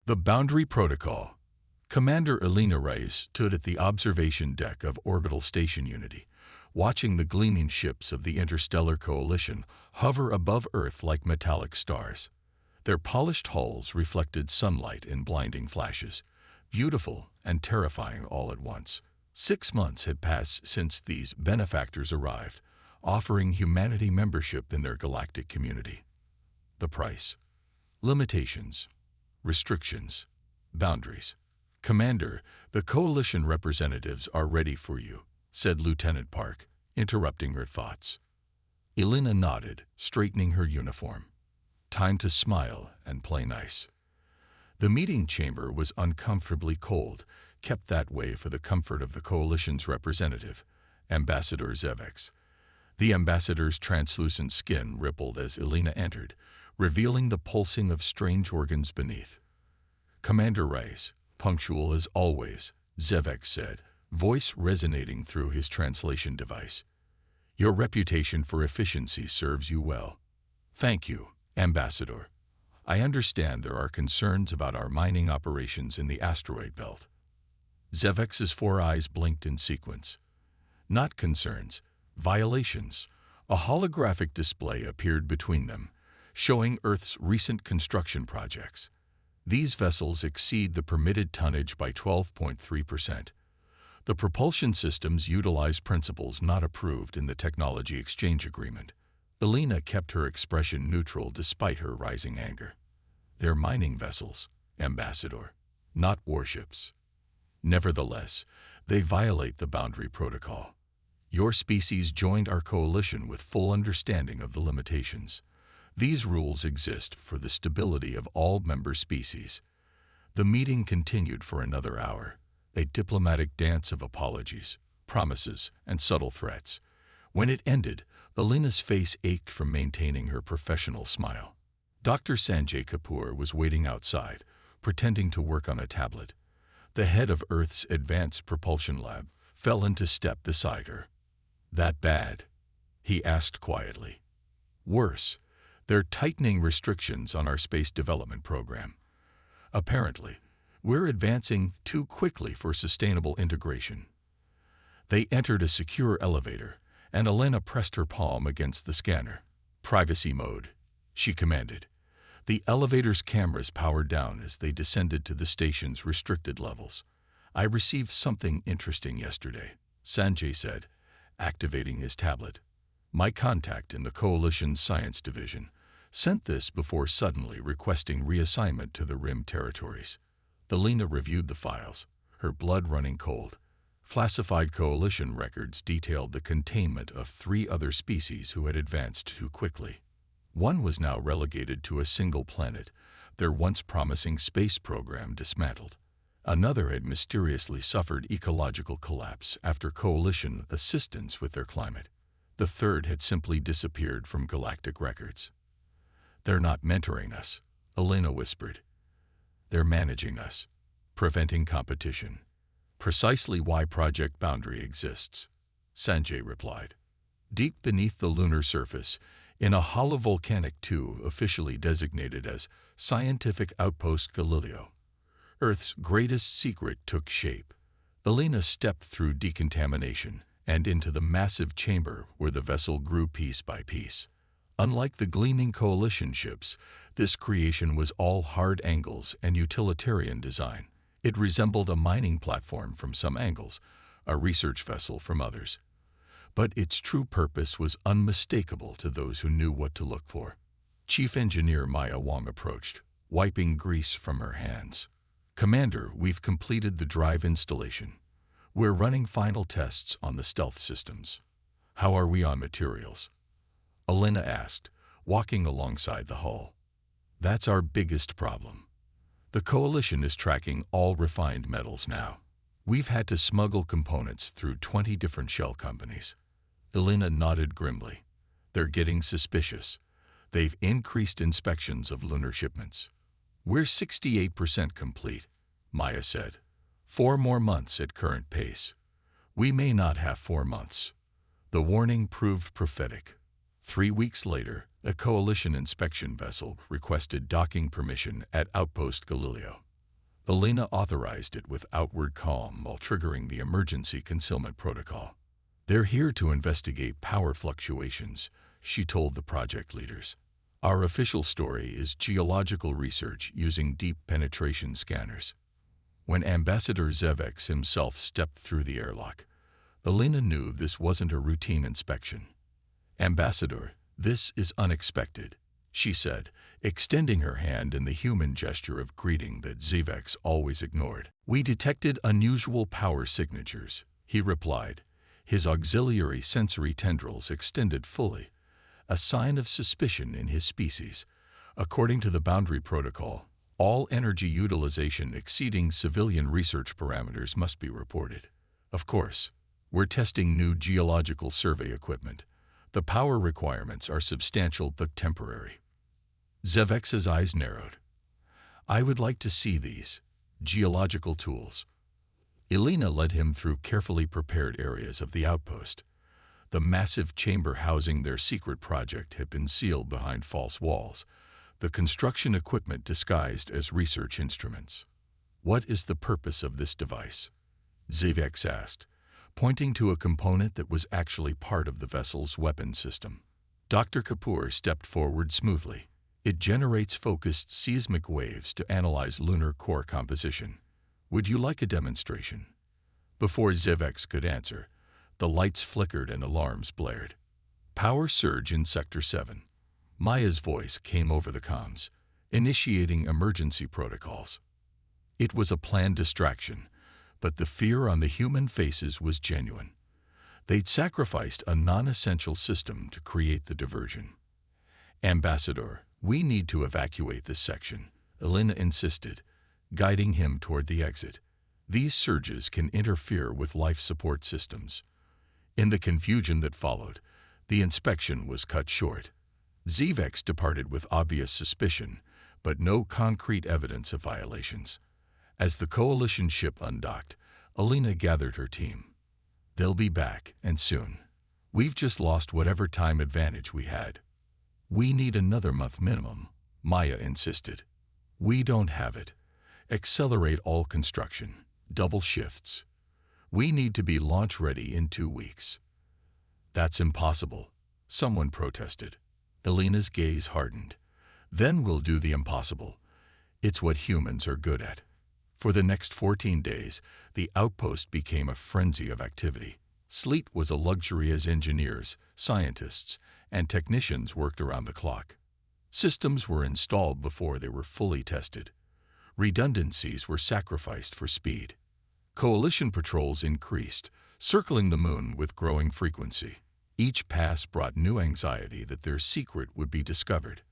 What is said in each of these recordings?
The Boundary Protocol. Commander Elena Reyes stood at the observation deck of Orbital Station Unity, watching the gleaming ships of the Interstellar Coalition hover above Earth like metallic stars. Their polished hulls reflected sunlight in blinding flashes, beautiful and terrifying all at once. 6 months had passed since these benefactors arrived, offering humanity membership in their galactic community. The price. Limitations, restrictions, boundaries. Commander, the Coalition representatives are ready for you, said Lieutenant Park, interrupting her thoughts. Elena nodded, straightening her uniform. Time to smile and play nice. The meeting chamber was uncomfortably cold, kept that way for the comfort of the Coalition's representative, Ambassador Zevex. The ambassador's translucent skin rippled as Elena entered, revealing the pulsing of strange organs beneath. Commander Reyes, punctual as always, Zevex said, voice resonating through his translation device. Your reputation for efficiency serves you well. Thank you, Ambassador. I understand there are concerns about our mining operations in the asteroid belt. Zevex's 4 eyes blinked in sequence. Not concerns, violations. A holographic display appeared between them, showing Earth's recent construction projects. These vessels exceed the permitted tonnage by 12.3%. The propulsion systems utilize principles not approved in the Technology Exchange Agreement. Elena kept her expression neutral despite her rising anger. They're mining vessels, Ambassador, not warships. Nevertheless, they violate the Boundary Protocol. Your species joined our coalition with full understanding of the limitations. These rules exist for the stability of all member species. The meeting continued for another hour, a diplomatic dance of apologies, promises, and subtle threats. When it ended, Elena's face ached from maintaining her professional smile. Dr. Sanjay Kapoor was waiting outside, pretending to work on a tablet. The head of Earth's Advanced Propulsion Lab fell into step beside her. That bad? He asked quietly. Worse, they're tightening restrictions on our space development program. Apparently, we're advancing too quickly for sustainable integration. They entered a secure elevator, and Elena pressed her palm against the scanner. Privacy mode, she commanded. The elevator's cameras powered down as they descended to the station's restricted levels. I received something interesting yesterday, Sanjay said, activating his tablet. My contact in the Coalition's Science Division sent this before suddenly requesting reassignment to the Rim territories. Elena reviewed the files, her blood running cold. Classified Coalition records detailed the containment of 3 other species who had advanced too quickly. One was now relegated to a single planet, their once promising space program dismantled. Another had mysteriously suffered ecological collapse after Coalition assistance with their climate. The third had simply disappeared from galactic records. They're not mentoring us, Elena whispered. They're managing us, preventing competition. Precisely why Project Boundary exists, Sanjay replied. Deep beneath the lunar surface, in a holovolcanic tube officially designated as Scientific Outpost Galileo, Earth's greatest secret took shape. Elena stepped through decontamination and into the massive chamber where the vessel grew piece by piece. Unlike the gleaming Coalition ships, this creation was all hard angles and utilitarian design. It resembled a mining platform from some angles, a research vessel from others. But its true purpose was unmistakable to those who knew what to look for. Chief Engineer Maya Wong approached, wiping grease from her hands. Commander, we've completed the drive installation. We're running final tests on the stealth systems. How are we on materials? Elena asked, walking alongside the hull. That's our biggest problem. The Coalition is tracking all refined metals now. We've had to smuggle components through 20 different shell companies. Elena nodded grimly. They're getting suspicious. They've increased inspections of lunar shipments. We're 68% complete, Maya said. 4 more months at current pace. We may not have 4 months. The warning proved prophetic. 3 weeks later, a Coalition inspection vessel requested docking permission at Outpost Galileo. Elena authorized it with outward calm while triggering the emergency concealment protocol. "They're here to investigate power fluctuations," she told the project leaders. "Our official story is geological research using deep penetration scanners." When Ambassador Zevex himself stepped through the airlock, Elena knew this wasn't a routine inspection. "Ambassador, this is unexpected," she said, extending her hand in the human gesture of greeting that Zevex always ignored. "We detected unusual power signatures," he replied, his auxiliary sensory tendrils extended fully, a sign of suspicion in his species. According to the boundary protocol, all energy utilization exceeding civilian research parameters must be reported. Of course, we're testing new geological survey equipment. The power requirements are substantial but temporary. Zevex's eyes narrowed. "I would like to see these geological tools." Elena led him through carefully prepared areas of the outpost. The massive chamber housing their secret project had been sealed behind false walls, the construction equipment disguised as research instruments. "What is the purpose of this device?" Zevex asked, pointing to a component that was actually part of the vessel's weapons system. Dr. Kapoor stepped forward smoothly. "It generates focused seismic waves to analyze lunar core composition. Would you like a demonstration?" Before Zevex could answer, the lights flickered and alarms blared. "Power surge in Sector 7. Maya's voice came over the comms, initiating emergency protocols. It was a planned distraction, but the fear on the human faces was genuine. They'd sacrificed a non-essential system to create the diversion. "Ambassador, we need to evacuate this section," Elena insisted, guiding him toward the exit. "These surges can interfere with life support systems." In the confusion that followed, the inspection was cut short. Zevex departed with obvious suspicion, but no concrete evidence of violations. As the Coalition ship undocked, Elena gathered her team. "They'll be back, and soon. We've just lost whatever time advantage we had." "We need another month minimum," Maya insisted. "We don't have it. Accelerate all construction. Double shifts. We need to be launch-ready in 2 weeks." "That's impossible," someone protested. Elena's gaze hardened. "Then we'll do the impossible. It's what humans are good at." For the next 14 days, the outpost became a frenzy of activity. Sleep was a luxury as engineers, scientists, and technicians worked around the clock. Systems were installed before they were fully tested. Redundancies were sacrificed for speed. Coalition patrols increased, circling the moon with growing frequency. Each pass brought new anxiety that their secret would be discovered.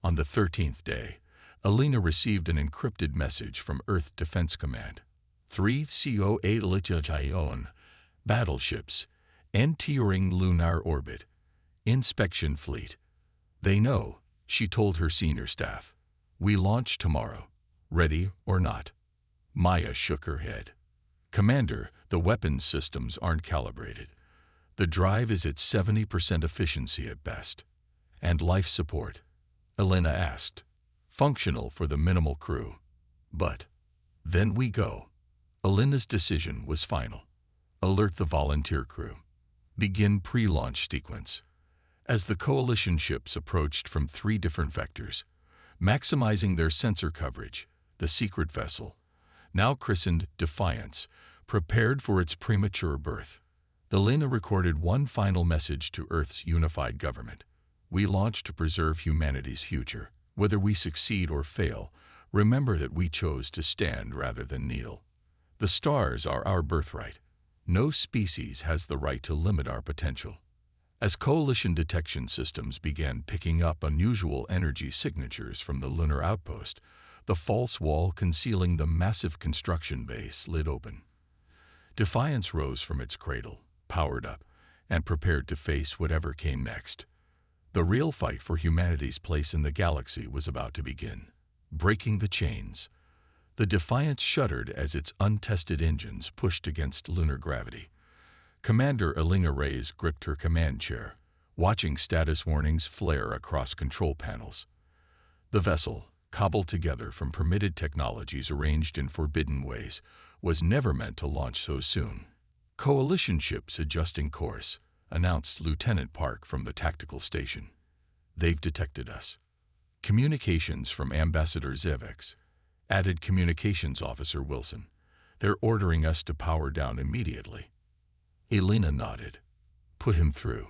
On the 13th day, Elena received an encrypted message from Earth Defense Command. 3 CO8 Lithium battleships entering lunar orbit. Inspection fleet. "They know," she told her senior staff. "We launch tomorrow, ready or not." Maya shook her head. "Commander, the weapons systems aren't calibrated. The drive is at 70% efficiency at best." "And life support?" Elena asked. "Functional for the minimal crew. But then we go." Elena's decision was final. "Alert the volunteer crew. Begin pre-launch sequence." As the Coalition ships approached from 3 different vectors, maximizing their sensor coverage, the secret vessel, now christened Defiance, prepared for its premature birth. Elena recorded one final message to Earth's unified government. "We launch to preserve humanity's future. Whether we succeed or fail, remember that we chose to stand rather than kneel. The stars are our birthright. No species has the right to limit our potential." As Coalition detection systems began picking up unusual energy signatures from the lunar outpost, the false wall concealing the massive construction base slid open. Defiance rose from its cradle, powered up, and prepared to face whatever came next. The real fight for humanity's place in the galaxy was about to begin. Breaking the chains. The Defiance shuddered as its untested engines pushed against lunar gravity. Commander Elena Reyes gripped her command chair, watching status warnings flare across control panels. The vessel, cobbled together from permitted technologies arranged in forbidden ways, was never meant to launch so soon. Coalition ships adjusting course, announced Lieutenant Park from the tactical station. They've detected us. Communications from Ambassador Zevex, added Communications Officer Wilson. They're ordering us to power down immediately. Elena nodded. Put him through.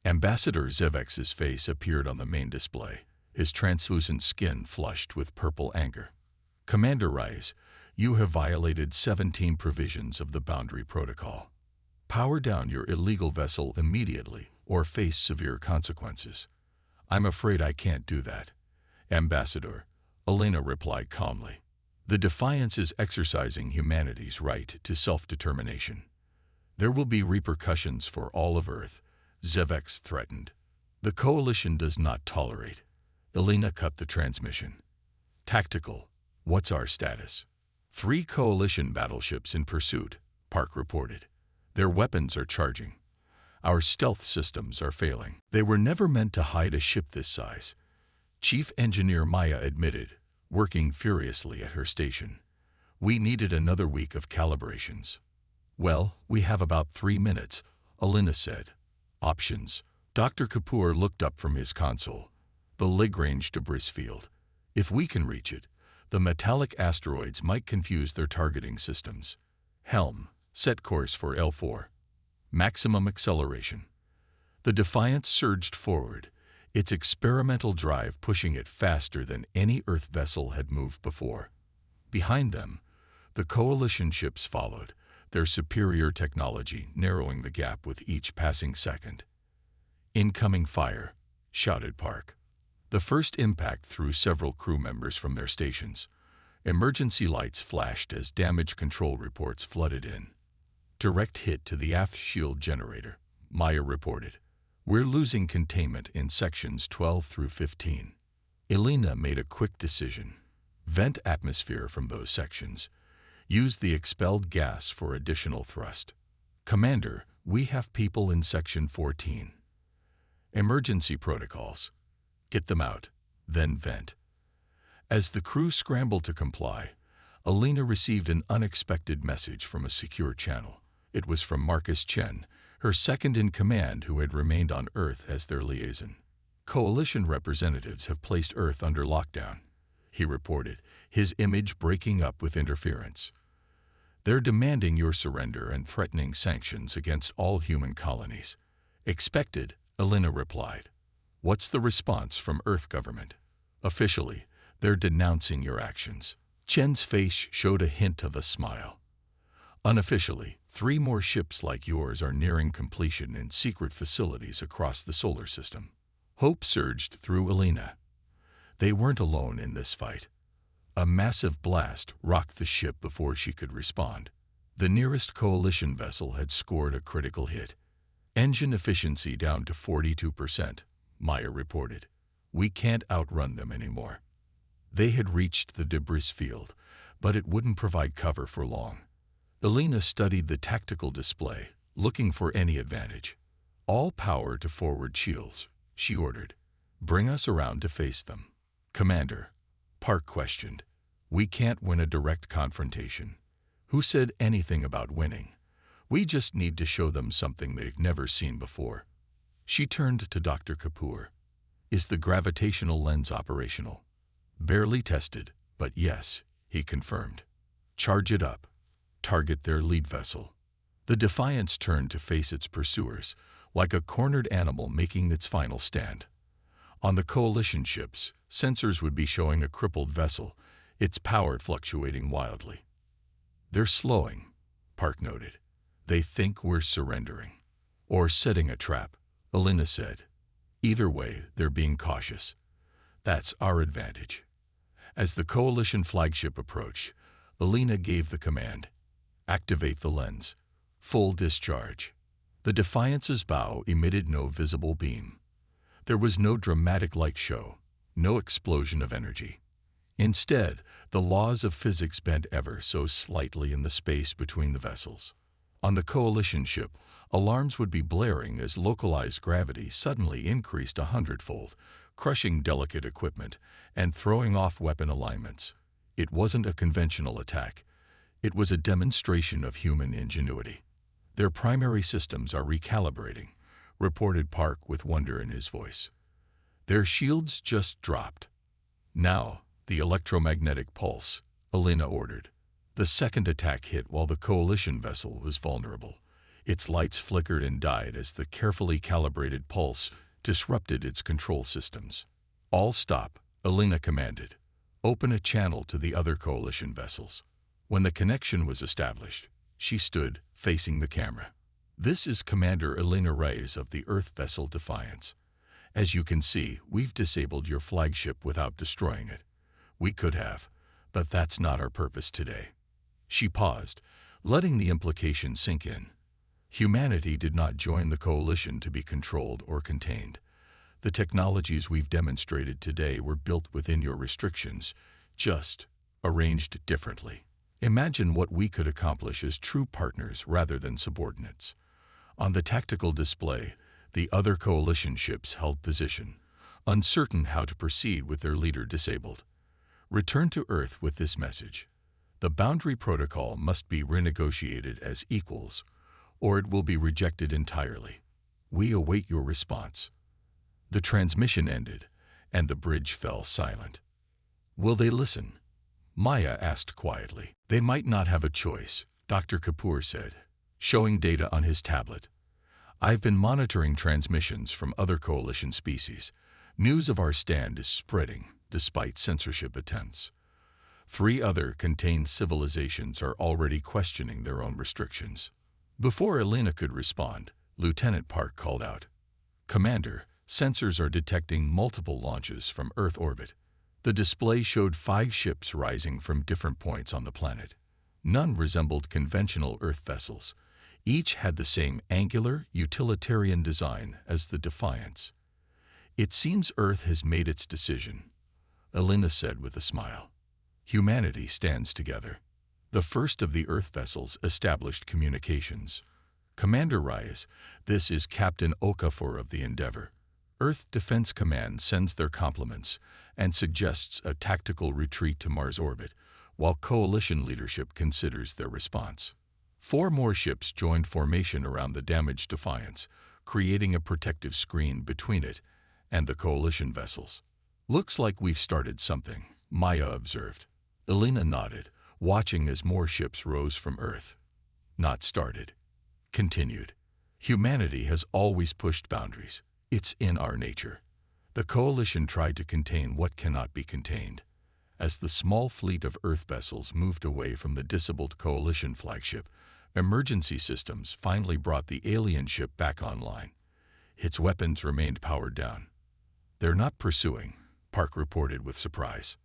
Ambassador Zevex's face appeared on the main display, his translucent skin flushed with purple anger. Commander Rice, you have violated 17 provisions of the Boundary Protocol. Power down your illegal vessel immediately or face severe consequences. I'm afraid I can't do that. Ambassador, Elena replied calmly. The Defiance is exercising humanity's right to self-determination. There will be repercussions for all of Earth, Zevex threatened. The Coalition does not tolerate. Elena cut the transmission. Tactical, what's our status? 3 Coalition battleships in pursuit, Park reported. Their weapons are charging. Our stealth systems are failing. They were never meant to hide a ship this size. Chief Engineer Maya admitted, working furiously at her station. We needed another week of calibrations. Well, we have about 3 minutes, Elena said. Options. Dr. Kapoor looked up from his console. The Lagrange debris field. If we can reach it, the metallic asteroids might confuse their targeting systems. Helm, set course for L4. Maximum acceleration. The Defiance surged forward, its experimental drive pushing it faster than any Earth vessel had moved before. Behind them, the Coalition ships followed, their superior technology narrowing the gap with each passing second. Incoming fire, shouted Park. The first impact threw several crew members from their stations. Emergency lights flashed as damage control reports flooded in. Direct hit to the aft shield generator, Maya reported. We're losing containment in sections 12 through 15. Elena made a quick decision. Vent atmosphere from those sections. Use the expelled gas for additional thrust. Commander, we have people in section 14. Emergency protocols. Get them out, then vent. As the crew scrambled to comply, Elena received an unexpected message from a secure channel. It was from Marcus Chen, her second-in-command who had remained on Earth as their liaison. Coalition representatives have placed Earth under lockdown, he reported, his image breaking up with interference. They're demanding your surrender and threatening sanctions against all human colonies. Expected, Elena replied. What's the response from Earth government? Officially, they're denouncing your actions. Chen's face showed a hint of a smile. Unofficially, 3 more ships like yours are nearing completion in secret facilities across the solar system. Hope surged through Elena. They weren't alone in this fight. A massive blast rocked the ship before she could respond. The nearest Coalition vessel had scored a critical hit. Engine efficiency down to 42%, Maya reported. We can't outrun them anymore. They had reached the debris field, but it wouldn't provide cover for long. Elena studied the tactical display, looking for any advantage. All power to forward shields, she ordered. Bring us around to face them. Commander, Park questioned. We can't win a direct confrontation. Who said anything about winning? We just need to show them something they've never seen before. She turned to Dr. Kapoor. Is the gravitational lens operational? Barely tested, but yes, he confirmed. Charge it up. Target their lead vessel. The Defiance turned to face its pursuers, like a cornered animal making its final stand. On the Coalition ships, sensors would be showing a crippled vessel, its power fluctuating wildly. They're slowing, Park noted. They think we're surrendering. Or setting a trap, Elena said. Either way, they're being cautious. That's our advantage. As the Coalition flagship approached, Elena gave the command. Activate the lens. Full discharge. The Defiance's bow emitted no visible beam. There was no dramatic light show, no explosion of energy. Instead, the laws of physics bent ever so slightly in the space between the vessels. On the Coalition ship, alarms would be blaring as localized gravity suddenly increased 100-fold, crushing delicate equipment and throwing off weapon alignments. It wasn't a conventional attack. It was a demonstration of human ingenuity. "Their primary systems are recalibrating," reported Park with wonder in his voice. "Their shields just dropped." "Now, the electromagnetic pulse," Alina ordered. The second attack hit while the Coalition vessel was vulnerable. Its lights flickered and died as the carefully calibrated pulse disrupted its control systems. "All stop," Alina commanded. "Open a channel to the other Coalition vessels." When the connection was established, she stood, facing the camera. "This is Commander Alina Reyes of the Earth vessel Defiance. As you can see, we've disabled your flagship without destroying it. We could have, but that's not our purpose today." She paused, letting the implication sink in. Humanity did not join the Coalition to be controlled or contained. The technologies we've demonstrated today were built within your restrictions, just arranged differently. Imagine what we could accomplish as true partners rather than subordinates. On the tactical display, the other Coalition ships held position, uncertain how to proceed with their leader disabled. "Return to Earth with this message. The boundary protocol must be renegotiated as equals, or it will be rejected entirely. We await your response." The transmission ended, and the bridge fell silent. "Will they listen?" Maya asked quietly. "They might not have a choice," Dr. Kapoor said, showing data on his tablet. "I've been monitoring transmissions from other Coalition species. News of our stand is spreading, despite censorship attempts. 3 other contained civilizations are already questioning their own restrictions." Before Alina could respond, Lieutenant Park called out, "Commander, sensors are detecting multiple launches from Earth orbit." The display showed 5 ships rising from different points on the planet. None resembled conventional Earth vessels. Each had the same angular, utilitarian design as the Defiance. "It seems Earth has made its decision," Alina said with a smile. "Humanity stands together." The first of the Earth vessels established communications. "Commander Reyes, this is Captain Okafor of the Endeavor. Earth Defense Command sends their compliments and suggests a tactical retreat to Mars orbit, while Coalition leadership considers their response." 4 more ships joined formation around the damaged Defiance, creating a protective screen between it and the Coalition vessels. "Looks like we've started something," Maya observed. Alina nodded, watching as more ships rose from Earth. "Not started. Continued. Humanity has always pushed boundaries. It's in our nature. The Coalition tried to contain what cannot be contained. As the small fleet of Earth vessels moved away from the disabled Coalition flagship, emergency systems finally brought the alien ship back online. Its weapons remained powered down." "They're not pursuing," Park reported with surprise.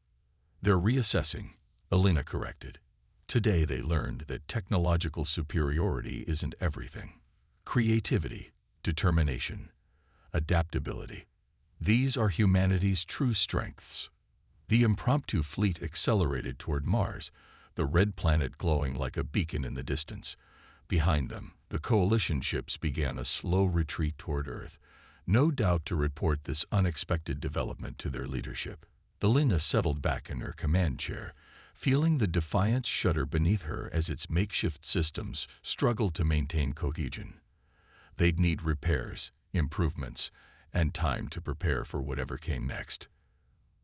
"They're reassessing," Alina corrected. "Today they learned that technological superiority isn't everything. Creativity, determination, adaptability. These are humanity's true strengths." The impromptu fleet accelerated toward Mars, the red planet glowing like a beacon in the distance. Behind them, the Coalition ships began a slow retreat toward Earth, no doubt to report this unexpected development to their leadership. Alina settled back in her command chair, feeling the Defiance shudder beneath her as its makeshift systems struggled to maintain cohesion. They'd need repairs, improvements, and time to prepare for whatever came next.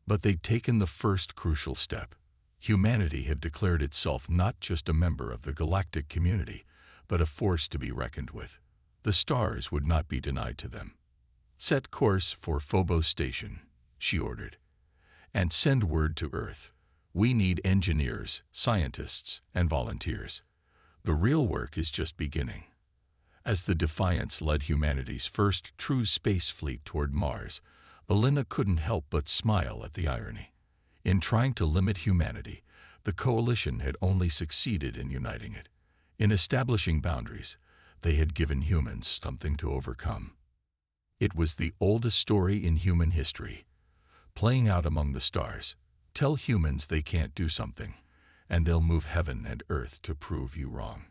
But they'd taken the first crucial step. Humanity had declared itself not just a member of the galactic community, but a force to be reckoned with. The stars would not be denied to them. "Set course for Phobos Station," she ordered, "and send word to Earth. We need engineers, scientists, and volunteers. The real work is just beginning." As the Defiance led humanity's first true space fleet toward Mars, Alina couldn't help but smile at the irony. In trying to limit humanity, the Coalition had only succeeded in uniting it. In establishing boundaries, they had given humans something to overcome. It was the oldest story in human history, playing out among the stars. Tell humans they can't do something, and they'll move heaven and earth to prove you wrong.